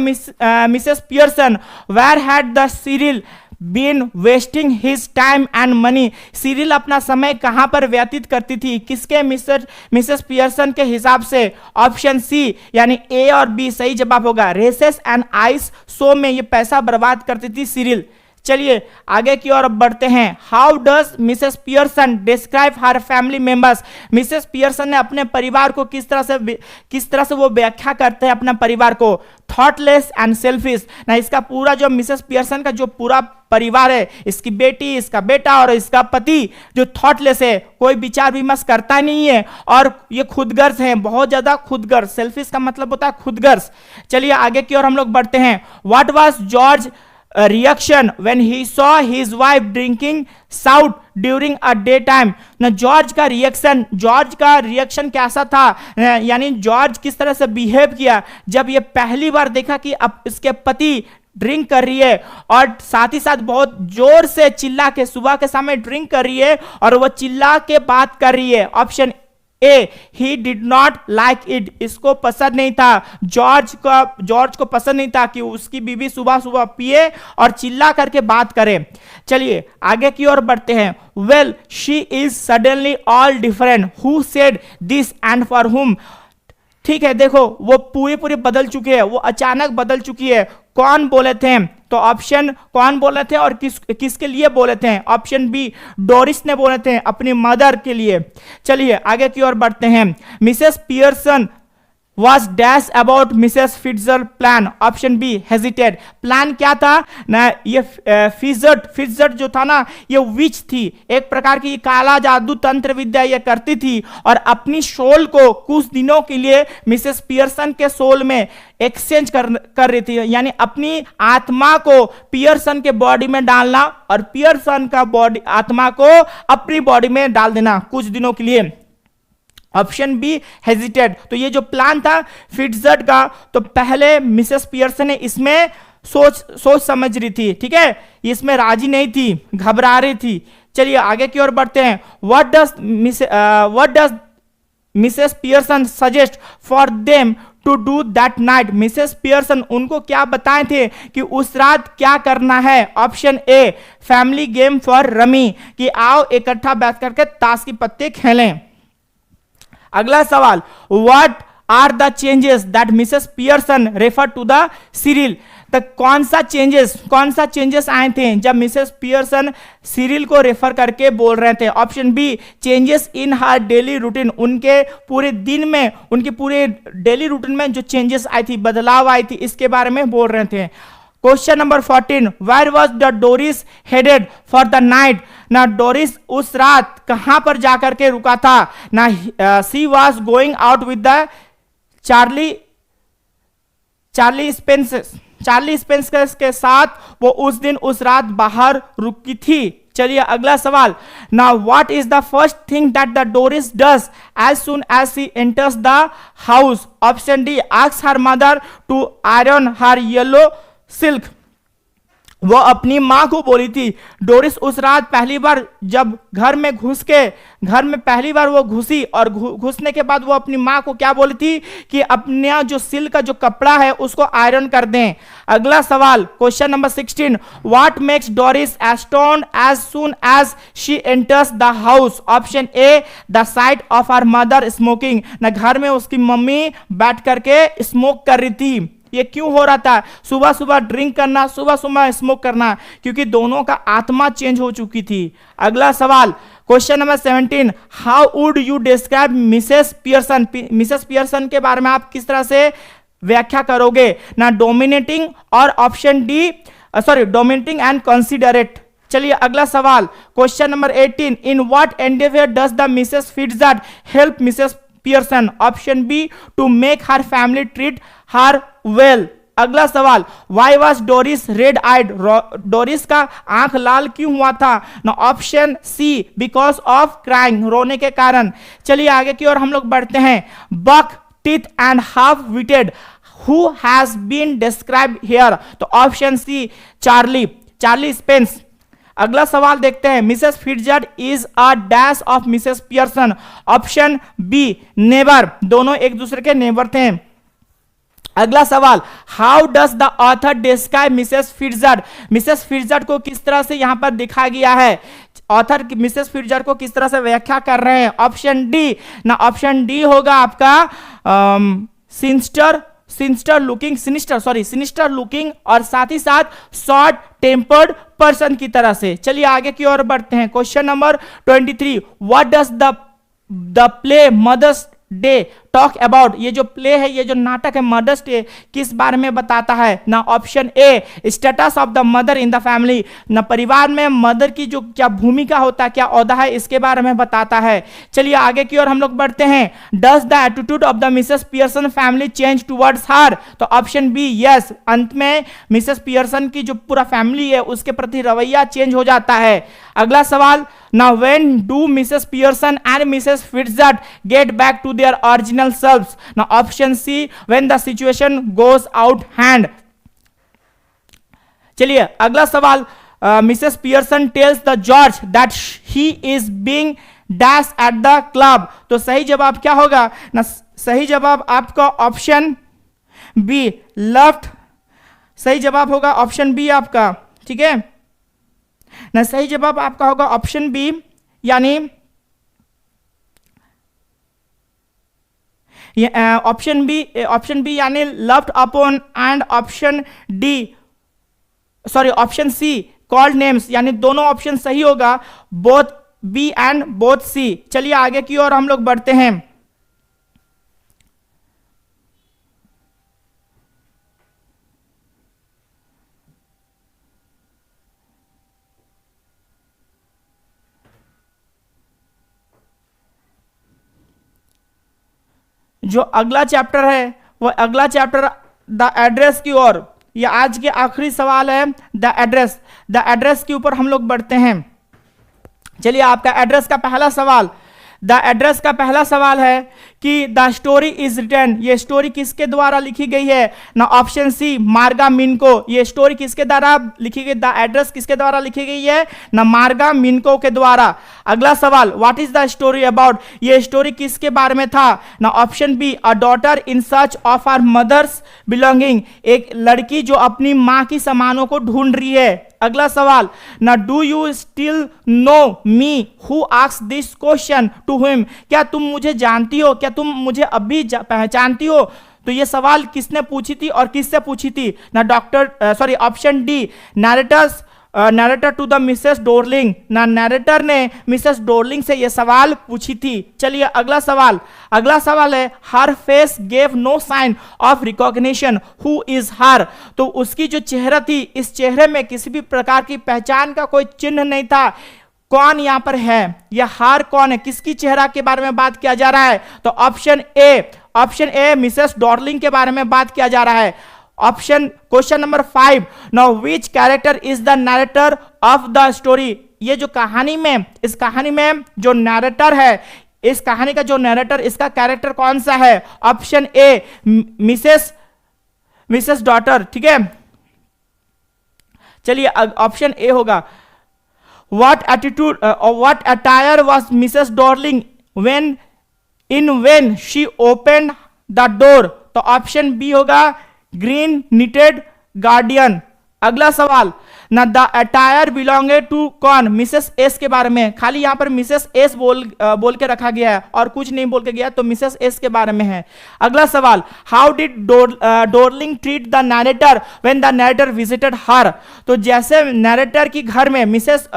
A: Mrs Pearson, where had the Cyril been wasting his time and money? Cyril अपना समय कहां पर व्यतीत करती थी, किसके मिसेस पियर्सन के हिसाब से? ऑप्शन सी, यानी ए और बी सही जवाब होगा। रेसेस एंड आइस शो में ये पैसा बर्बाद करती थी सिरिल। चलिए आगे की ओर बढ़ते हैं। How does Mrs Pearson describe her family members? Mrs Pearson ने अपने परिवार को किस तरह से वो व्याख्या करते हैं अपना परिवार को? Thoughtless and selfish. ना इसका पूरा जो मिसेस पियर्सन का जो पूरा परिवार है, इसकी बेटी, इसका बेटा और इसका पति जो थॉटलेस है, कोई विचार विमर्श करता नहीं है और ये खुदगर्ज हैं, बहुत ज्यादा खुदगर्ज। सेल्फिश का मतलब होता है खुदगर्ज। चलिए आगे की ओर हम लोग बढ़ते हैं। What was George reaction when he saw his wife drinking stout during a daytime? ना जॉर्ज का रिएक्शन कैसा था, यानी जॉर्ज किस तरह से बिहेव किया जब ये पहली बार देखा कि अब इसके पति ड्रिंक कर रही है और साथ ही साथ बहुत जोर से चिल्ला के सुबह के समय ड्रिंक कर रही है और वह चिल्ला के बात कर रही है? Option A, he did not like it. इसको पसंद नहीं था, जॉर्ज को पसंद नहीं था कि उसकी बीवी सुबह सुबह पिए और चिल्ला करके बात करे। चलिए आगे की ओर बढ़ते हैं। Well she is suddenly all different, who said this and for हुम? ठीक है, देखो वो पूरी बदल चुकी है, वो अचानक बदल चुकी है। कौन बोले थे? तो ऑप्शन कौन बोले थे और किसके लिए बोले थे? ऑप्शन बी, डोरिस ने बोले थे अपनी मदर के लिए। चलिए आगे की ओर बढ़ते हैं। Mrs Pearson was dash about Mrs Fitzer plan? Option B, hesitated. Plan क्या था ना, ये फिट्जर जो था ना, ये विच थी, एक प्रकार की काला जादू तंत्र विद्या ये करती थी और अपनी सोल को कुछ दिनों के लिए मिसेस पियर्सन के सोल में एक्सचेंज कर रही थी, यानी अपनी आत्मा को पियर्सन के बॉडी में डालना और पियर्सन का आत्मा को अपनी बॉडी में डाल देना कुछ दिनों के लिए। Option B, hesitated. तो ये जो प्लान था फिट्जर का, तो पहले मिसेस पियर्सन ने इसमें सोच समझ रही थी, ठीक है, इसमें राजी नहीं थी, घबरा रही थी। चलिए आगे की ओर बढ़ते हैं। What does Mrs Pearson suggest for them to do that night? Mrs Pearson उनको क्या बताए थे कि उस रात क्या करना है? Option a family game for rummy, कि आओ इकट्ठा बैठ करके ताश की पत्ते खेलें। अगला सवाल, what are the changes that Mrs Pearson refer to the serial? तो कौन सा चेंजेस आए थे जब मिसेस पियर्सन सीरियल को रेफर करके बोल रहे थे? Option B changes in her daily routine, उनके पूरे दिन में, उनके पूरे डेली रूटीन में जो चेंजेस आई थी, बदलाव आई थी, इसके बारे में बोल रहे थे। Question number 14, where was the Doris headed for the night? ना डोरिस उस रात कहां पर जाकर के रुका था? ना she was going out with the Charlie Spencer के साथ वो उस दिन उस रात बाहर रुकी थी। चलिए अगला सवाल, now what is the first thing that the Doris does as soon as she enters the house? Option D asks her mother to iron her yellow silk. वो अपनी मां को बोली थी, डोरिस उस रात पहली बार जब घर में पहली बार वो घुसी, और घुसने के बाद वो अपनी मां को क्या बोली थी कि अपना जो सिल्क का जो कपड़ा है उसको आयरन कर दें। अगला सवाल, question number 16, what makes Doris astonished as soon as she enters the house? Option A the sight of her mother smoking, ना घर में उसकी मम्मी बैठ करके स्मोक कर रही थी। ये क्यों हो रहा था? सुबह सुबह ड्रिंक करना, सुबह सुबह स्मोक करना, क्योंकि दोनों का आत्मा चेंज हो चुकी थी। अगला सवाल, question number 17, how would you describe Mrs Pearson? Mrs Pearson के बारे में आप किस तरह से व्याख्या करोगे? ना डोमिनेटिंग और option D dominating and considerate. चलिए अगला सवाल, question number 18, in what endeavour does the Mrs Fitzgerald help Mrs Pearson? Option B to make her family treat her well. अगला सवाल, why was Doris red eyed? Doris का आंख लाल क्यों हुआ था? ना option C because of crying, रोने के कारण। चलिए आगे की ओर हम लोग बढ़ते हैं। Buck teeth and half witted, who has been described here? तो ऑप्शन सी चार्ली स्पेंस। अगला सवाल देखते हैं, Mrs Fitzgerald is a dash of Mrs Pearson? Option B neighbour, दोनों एक दूसरे के नेबर थे। अगला सवाल, how does the author describe Mrs Fitzgerald? Mrs Fitzgerald को किस तरह से यहां पर दिखा गया है? ऑथर मिसेस फिट्जजेराल्ड को किस तरह से व्याख्या कर रहे हैं? ऑप्शन डी, ना ऑप्शन डी होगा आपका सिनिस्टर लुकिंग और साथ ही साथ शॉर्ट टेम्पर्ड पर्सन की तरह से। चलिए आगे की ओर बढ़ते हैं। Question number 23, what does the play Mother's Day talk about? ये जो प्ले है, ये जो नाटक है मदर्स डे, किस बारे में बताता है? ना option A status of the mother in the family, ना परिवार में मदर की जो क्या भूमिका होता है, क्या ओहदा है, इसके बारे में बताता है। चलिए आगे की ओर हम लोग बढ़ते हैं। Does the attitude of the Mrs Pearson family change towards हर? तो ऑप्शन बी यस, अंत में मिसेस पियर्सन की जो पूरा फैमिली है उसके प्रति रवैया चेंज हो जाता है। अगला सवाल, now when do Mrs. Pearson and Mrs. Fitzgerald get back to their original selves? Now option C, when the situation goes out hand. चलिए अगला सवाल, Mrs Pearson tells the George that he is being dash at the club. तो सही जवाब क्या होगा? ना सही जवाब आपका ऑप्शन बी लेफ्ट, सही जवाब होगा ऑप्शन बी आपका, ठीक है ना। सही जवाब आपका होगा ऑप्शन बी, यानी ऑप्शन बी यानी left upon, and option C called names, यानी दोनों ऑप्शन सही होगा, both B and both C. चलिए आगे की ओर हम लोग बढ़ते हैं। जो अगला चैप्टर है वो अगला चैप्टर द एड्रेस की ओर, ये आज के आखिरी सवाल है द एड्रेस के ऊपर हम लोग बढ़ते हैं। चलिए आपका एड्रेस का पहला सवाल, द एड्रेस का पहला सवाल है कि द स्टोरी इज रिटन, ये स्टोरी किसके द्वारा लिखी गई है ना ऑप्शन सी मार्गा मिनको, ये स्टोरी किसके द्वारा लिखी गई, द एड्रेस किसके द्वारा लिखी गई है ना मार्गा मिनको के द्वारा। अगला सवाल, what is the story about, ये स्टोरी किसके बारे में था ना option B a daughter in search of our mother's belonging, एक लड़की जो अपनी मां की सामानों को ढूंढ रही है। अगला सवाल, ना do you still know me who asked this question to him, क्या तुम मुझे जानती हो, क्या तुम मुझे अभी पहचानती हो। तो ये सवाल किसने पूछी थी और किससे पूछी थी ना option D narrator to the Mrs Dorling, ना नैरेटर ने मिसेस डोरलिंग से यह सवाल पूछी थी। चलिए अगला सवाल है her face gave no sign of recognition who is her, तो उसकी जो चेहरा थी इस चेहरे में किसी भी प्रकार की पहचान का कोई चिन्ह नहीं था। कौन यहां पर है, यह हार कौन है, किसकी चेहरा के बारे में बात किया जा रहा है, तो ऑप्शन ए मिसेस डॉर्लिंग के बारे में बात किया जा रहा है। Question number 5, now which character is the narrator of the story, ये जो कहानी में, इस कहानी में जो नैरेटर है, इस कहानी का जो नैरेटर, इसका कैरेक्टर कौन सा है, ऑप्शन ए मिसेस डॉटर, ठीक है। चलिए ऑप्शन ए होगा। What attire was Mrs. Dorling when she opened the door, तो ऑप्शन बी होगा ग्रीन निटेड गार्डियन। अगला सवाल, ना द अटायर बिलोंगेड टू कौन, मिसेस एस के बारे में, खाली यहां पर मिसेस एस बोल के रखा गया है और कुछ नहीं बोल के गया, तो मिसेस एस के बारे में है। अगला सवाल, how did Dorling treat the narrator when the narrator visited her, तो जैसे नैरेटर की घर में मिसेस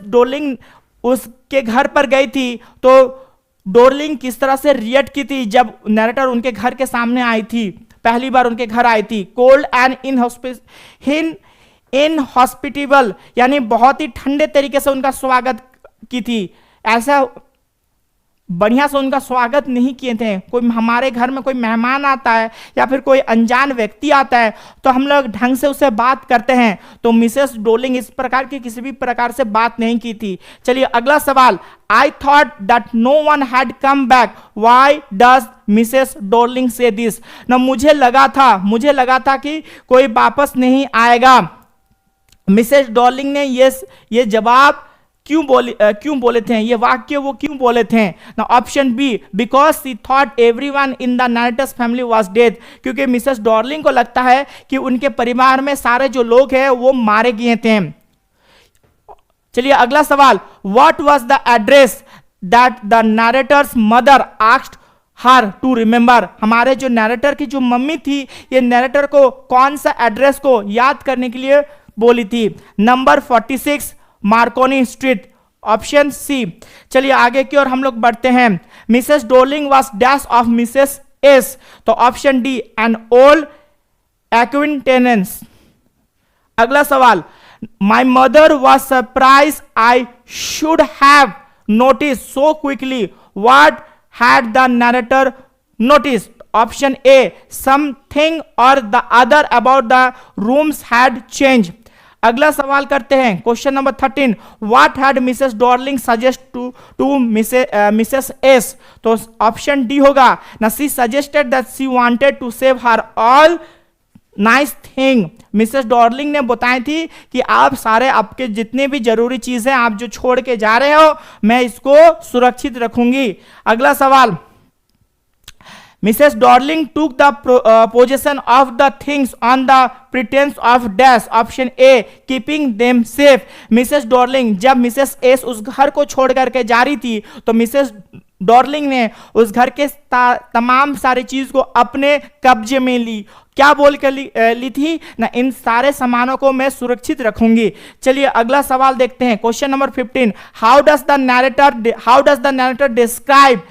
A: डोरलिंग उसके घर पर गई थी, तो डोरलिंग किस तरह से रिएक्ट की थी जब नैरेटर उनके घर के सामने आई थी, पहली बार उनके घर आई थी। कोल्ड एंड इनहॉस्पिटेबल, यानी बहुत ही ठंडे तरीके से उनका स्वागत की थी, ऐसा बढ़िया से उनका स्वागत नहीं किए थे। कोई हमारे घर में कोई मेहमान आता है या फिर कोई अनजान व्यक्ति आता है तो हम लोग ढंग से उससे बात करते हैं, तो मिसेस डोरलिंग इस प्रकार की किसी भी प्रकार से बात नहीं की थी। चलिए अगला सवाल, I thought that no one had come back, why does Mrs Dorling say this, ना मुझे लगा था कि कोई वापस नहीं आएगा। मिसेस डोरलिंग ने ये जवाब क्यों बोले थे, ये वाक्य वो क्यों बोले थे ना option B because she thought everyone in the narrator's family was dead, क्योंकि मिसेस डॉर्लिंग को लगता है कि उनके परिवार में सारे जो लोग हैं वो मारे गए थे। चलिए अगला सवाल, what was the address that the narrator's mother asked her to remember, हमारे जो नैरेटर की जो मम्मी थी ये नैरेटर को कौन सा एड्रेस को याद करने के लिए बोली थी, number 46 Marconi street, option C. चलिए आगे की ओर हम लोग बढ़ते हैं। Mrs Dorling was dash of Mrs S, तो option D an old acquaintance. अगला सवाल, my mother was surprise I should have notice so quickly, what had the narrator notice, option A something or the other about the rooms had change. अगला सवाल करते हैं, question number 13, what had Mrs Darling suggest to Mrs S, तो option D होगा ना she suggested that she wanted to save her all nice thing, Mrs Dorling ने बताई थी कि आप सारे आपके जितने भी जरूरी चीजें आप जो छोड़ के जा रहे हो मैं इसको सुरक्षित रखूंगी। अगला सवाल, Mrs. Dorling took the possession of the things on the pretense of dash, option A keeping them safe। Mrs. Dorling जब मिसेस एस उस घर को छोड़ करके जा रही थी तो मिसेस डॉर्लिंग ने उस घर के तमाम सारी चीज को अपने कब्जे में ली, क्या बोल कर ली थी ना, इन सारे सामानों को मैं सुरक्षित रखूंगी। चलिए अगला सवाल देखते हैं, question number 15, how does the narrator describe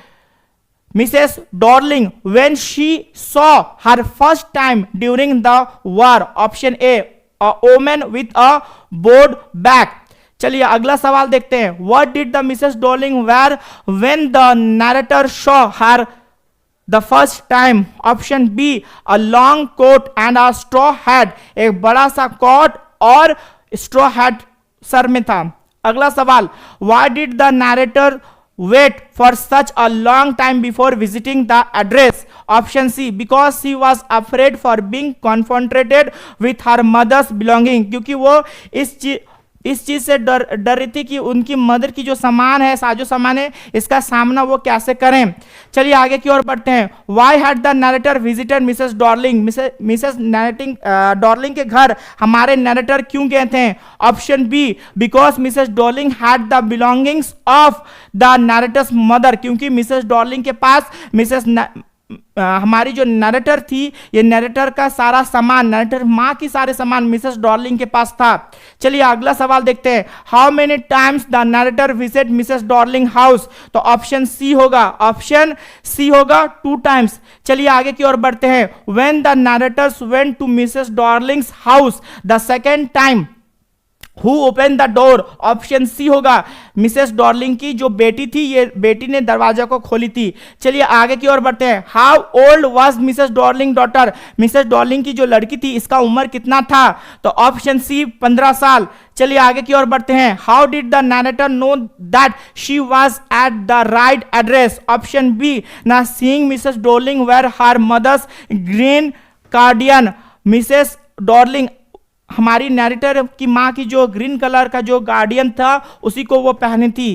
A: Mrs. Dorling when she saw her first time during the war, option A a woman with a board bag। चलिए अगला सवाल देखते हैं, what did the Mrs. Dorling wear when the narrator saw her the first time, option B a long coat and a straw hat, एक बड़ा सा coat और straw hat sir में था। अगला सवाल, why did the narrator wait for such a long time before visiting the address? Option C, because she was afraid for being confronted with her mother's belonging, क्योंकि वो इस चीज से डर रही थी कि उनकी मदर की जो सामान है, साजो सामान है, इसका सामना वो कैसे करें। चलिए आगे की ओर बढ़ते हैं। Why had the narrator visited Mrs Dorling? Mrs Dorling के घर हमारे नरेटर क्यों गए थे? Option B, because Mrs Dorling had the belongings of the narrator's mother, क्योंकि मिसेस डॉर्लिंग के पास हमारी जो नरेटर थी, ये नरेटर का सारा सामान, नरेटर माँ की सारे सामान मिसेस डॉर्लिंग के पास था। चलिए अगला सवाल देखते हैं। How many times the narrator visit Mrs Dorling house? तो ऑप्शन सी होगा 2 टाइम्स। चलिए आगे की ओर बढ़ते हैं। When the narrators went to Mrs Dorling's house the second time, Who opened the door? Option C होगा मिसेस डॉर्लिंग की जो बेटी थी, ये बेटी ने दरवाजा को खोली थी। चलिए आगे की ओर बढ़ते हैं। How old was Mrs Darling daughter? Mrs Darling की जो लड़की थी, इसका उम्र कितना था? तो ऑप्शन सी 15 साल। चलिए आगे की ओर बढ़ते हैं। How did the narrator know that she was at the right address? Option B, ना seeing Mrs Dorling wear her mother's green cardigan. Mrs Dorling हमारी नरेटर की माँ की जो ग्रीन कलर का जो गार्डियन था, उसी को वो पहनी थी।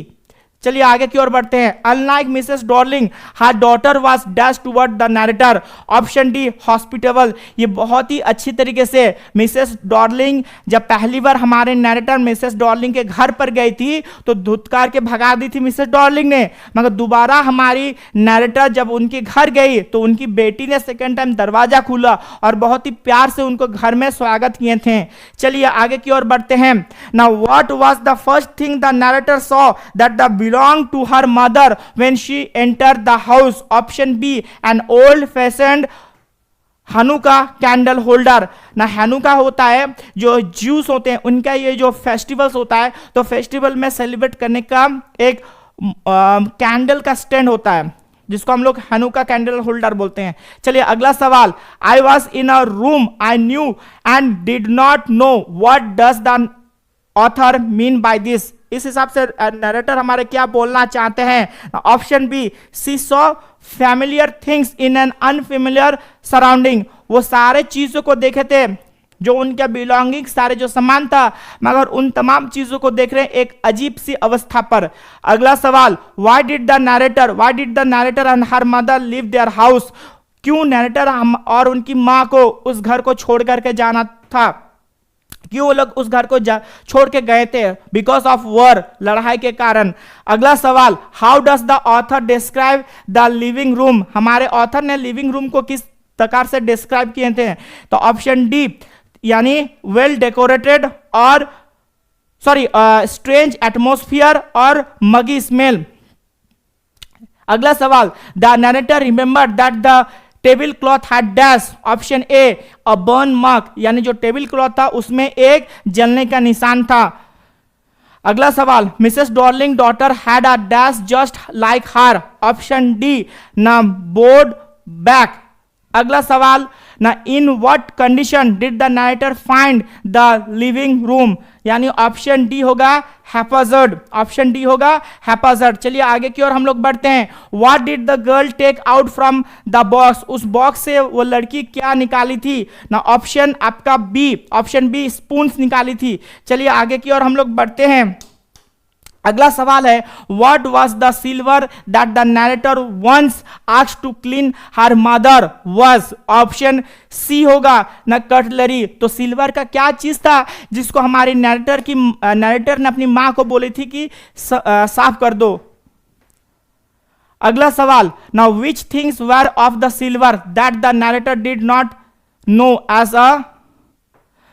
A: चलिए आगे की ओर बढ़ते हैं। Unlike Mrs Darling her daughter was dash toward the narrator. Option D, hospitable. ये बहुत ही अच्छी तरीके से मिसेस डॉर्लिंग जब पहली बार हमारे नरेटर मिसेस डॉर्लिंग के घर पर गई थी तो धुतकार के भगा दी थी मिसेस डॉर्लिंग ने, मगर दोबारा हमारी नरेटर जब उनके घर गई तो उनकी बेटी ने सेकेंड टाइम दरवाजा खोला और बहुत ही प्यार से उनको घर में स्वागत किए थे। चलिए आगे की ओर बढ़ते हैं। Now what was the first thing the narrator saw that the belong to her mother when she entered the house? Option B, an old fashioned Hanukkah candle holder. ना हनुका होता है, जो ज्यूस होते हैं उनका ये जो फेस्टिवल्स होता है, तो फेस्टिवल में सेलिब्रेट करने का एक कैंडल का स्टैंड होता है, जिसको हम लोग हनुका कैंडल होल्डर बोलते हैं। चलिए अगला सवाल। I was in a room I knew and did not know what does the author mean by this? इस हिसाब से नरेटर हमारे क्या बोलना चाहते हैं? Option B, she saw familiar things in an unfamiliar surrounding. वो सारे चीजों को देखे थे, जो उनके बिलोंगिंग सारे जो सामान था, मगर उन तमाम चीजों को देख रहे हैं एक अजीब सी अवस्था पर। अगला सवाल। Why did the narrator and her mother live their house? क्यों नरेटर और उनकी माँ को उस घर को छोड़ करके जाना था? क्यों वो लोग उस घर को छोड़ के गए थे? बिकॉज ऑफ वॉर, लड़ाई के कारण। अगला सवाल। How does the author describe the living room? हमारे ऑथर ने लिविंग रूम को किस प्रकार से डिस्क्राइब किए थे? तो ऑप्शन डी, यानी वेल डेकोरेटेड और स्ट्रेंज एटमोस्फियर और मगी स्मेल। अगला सवाल। The narrator remember that the table cloth had dash. Option A, a burn mark, यानी जो टेबल क्लॉथ था उसमें एक जलने का निशान था। अगला सवाल। Mrs Darling daughter had a dash just like her. Option D, ना बोर्ड बैक। अगला सवाल। ना in what condition did the narrator find the living room? यानी ऑप्शन डी होगा हैप्पीजर्ड। ऑप्शन डी होगा हैप्पीजर्ड। चलिए आगे की ओर हम लोग बढ़ते हैं। What did the girl take out from the box? उस बॉक्स से वो लड़की क्या निकाली थी? ना ऑप्शन आपका बी, ऑप्शन बी, स्पून्स निकाली थी। चलिए आगे की ओर हम लोग बढ़ते हैं। अगला सवाल है। What was the silver that the narrator once asked to clean her mother was? Option C होगा ना कटलरी। तो सिल्वर का क्या चीज था जिसको हमारे नरेटर ने अपनी मां को बोली थी कि साफ कर दो? अगला सवाल। Now which things were of the silver that the narrator did not know as a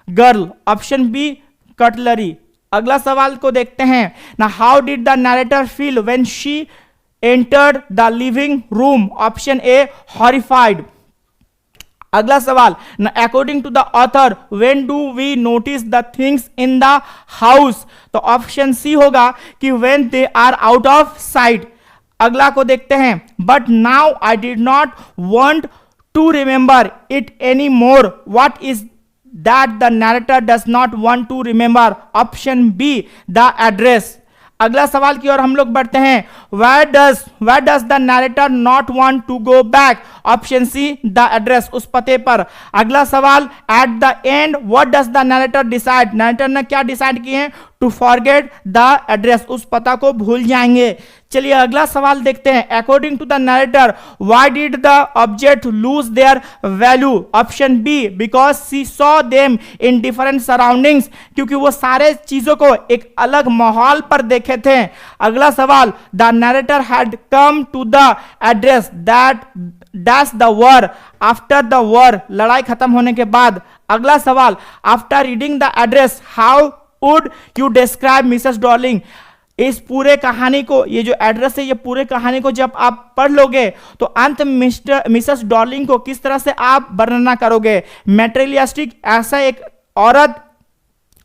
A: girl? Option B, cutlery. अगला सवाल को देखते हैं ना। How did the narrator feel when she entered the living room? Option A, horrified. अगला सवाल। ना according to the author when do we notice the things in the house? तो ऑप्शन सी होगा कि when they are out of site. अगला को देखते हैं। But now I did not want to remember it any more. What is that the narrator does not want to remember? Option B, the address. अगला सवाल की ओर हम लोग बढ़ते हैं। where does the narrator not want to go back? Option C, the address, उस पते पर। अगला सवाल, at the end what does the narrator decide? Narrator ने क्या डिसाइड किए हैं? टू फॉरगेट द एड्रेस, उस पता को भूल जाएंगे। चलिए अगला सवाल देखते हैं। According to the narrator why did the object lose their value? Option B, because she saw them in different surroundings, क्योंकि वो सारे चीजों को एक अलग माहौल पर देखे थे। अगला सवाल, the narrator had come to the address that dash the war, after the war, लड़ाई खत्म होने के बाद। अगला सवाल, after reading the address how would you describe Mrs Dorling? इस पूरे कहानी को, ये जो एड्रेस है, ये पूरे कहानी को जब आप पढ़ लोगे तो अंत मिसेस डॉर्लिंग को किस तरह से आप वर्णना करोगे? मेटेरियलिस्टिक, ऐसा एक औरत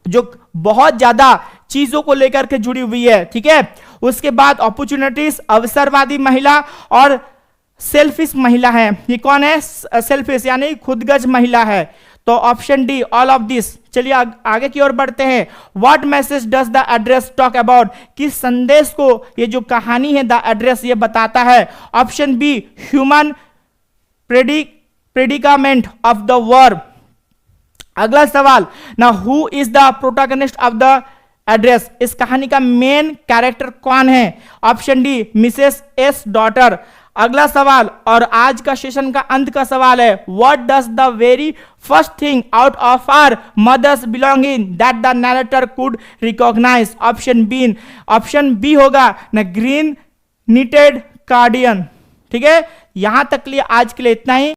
A: जो बहुत ज्यादा चीजों को लेकर के जुड़ी हुई है, ठीक है। उसके बाद अपॉर्चुनिटीज, अवसरवादी महिला, और सेल्फिश महिला है। ये कौन है? सेल्फिश यानी खुदगर्ज महिला है। तो option D, all of this. चलिए आगे की ओर बढ़ते हैं। What message does the address talk about? किस संदेश को ये जो कहानी है द एड्रेस ये बताता है? Option B, human predicament of the war. अगला सवाल, ना who is the protagonist of the address? इस कहानी का मेन कैरेक्टर कौन है? Option D, Mrs S daughter. अगला सवाल और आज का सेशन का अंत का सवाल है, what does the very first thing out of our mother's belonging that the narrator could recognise? Option B होगा न ग्रीन निटेड कार्डियन। ठीक है, यहां तक के लिए आज के लिए इतना ही।